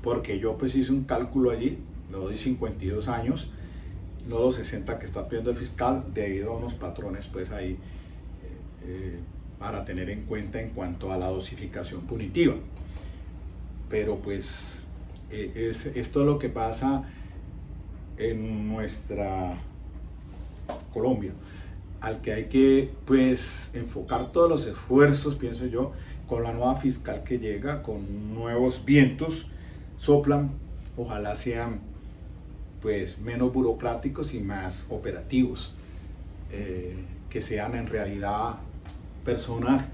porque yo pues hice un cálculo allí, le doy 52 años, no los 60 que está pidiendo el fiscal, debido a unos patrones pues ahí para tener en cuenta en cuanto a la dosificación punitiva. Pero pues esto es lo que pasa en nuestra Colombia, al que hay que pues enfocar todos los esfuerzos, pienso yo, con la nueva fiscal que llega, con nuevos vientos, soplan, ojalá sean pues menos burocráticos y más operativos, que sean en realidad personas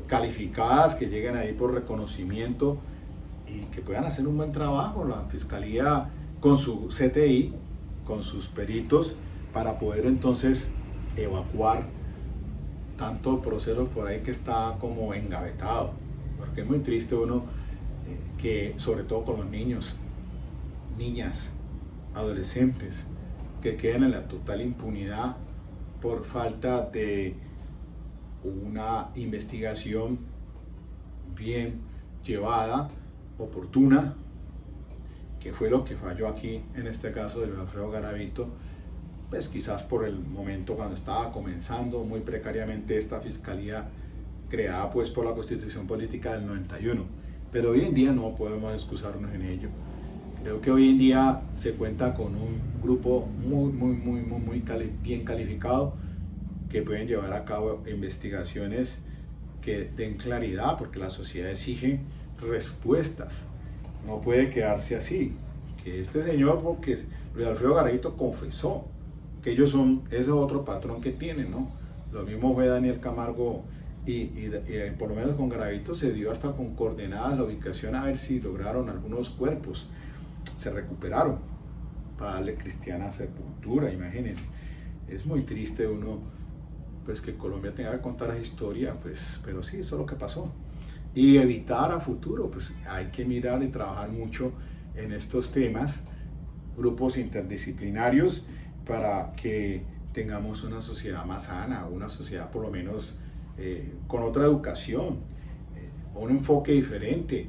calificadas, que lleguen ahí por reconocimiento y que puedan hacer un buen trabajo, la fiscalía con su CTI, con sus peritos, para poder entonces evacuar tanto procesos por ahí que está como engavetado, porque es muy triste uno que sobre todo con los niños, niñas, adolescentes, que queden en la total impunidad por falta de una investigación bien llevada, oportuna, que fue lo que falló aquí en este caso de Alfredo Garavito, pues quizás por el momento cuando estaba comenzando muy precariamente esta fiscalía creada pues por la Constitución Política del 91, pero hoy en día no podemos excusarnos en ello. Creo que hoy en día se cuenta con un grupo muy bien calificado, que pueden llevar a cabo investigaciones que den claridad, porque la sociedad exige respuestas. No puede quedarse así. Que este señor, porque Luis Alfredo Garavito confesó que ellos son ese otro patrón que tienen, ¿no? Lo mismo fue Daniel Camargo, y por lo menos con Garavito se dio hasta con coordenadas la ubicación, a ver si lograron algunos cuerpos, se recuperaron para darle cristiana sepultura. Imagínense, es muy triste uno pues que Colombia tenga que contar esa historia, pues, pero sí, eso es lo que pasó. Y evitar a futuro, pues hay que mirar y trabajar mucho en estos temas, grupos interdisciplinarios, para que tengamos una sociedad más sana, una sociedad por lo menos con otra educación, un enfoque diferente,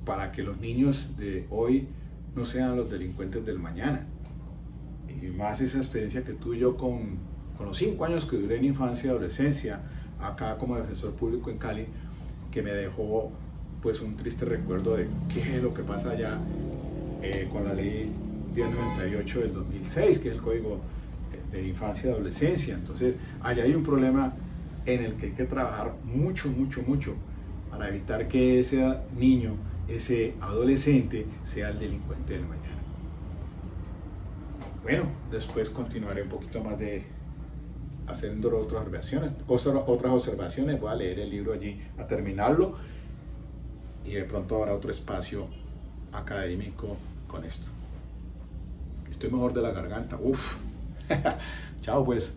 para que los niños de hoy no sean los delincuentes del mañana. Y más esa experiencia que tuve yo con los 5 años que duré en infancia y adolescencia, acá como defensor público en Cali, que me dejó pues un triste recuerdo de qué es lo que pasa allá con la ley 1098 del 2006, que es el Código de Infancia y Adolescencia. Entonces, allá hay un problema en el que hay que trabajar mucho para evitar que ese niño, ese adolescente, sea el delincuente del mañana. Bueno, después continuaré un poquito más de haciendo otras observaciones. Voy a leer el libro allí, a terminarlo, y de pronto habrá otro espacio académico con esto. Estoy mejor de la garganta. Uf. Chao pues.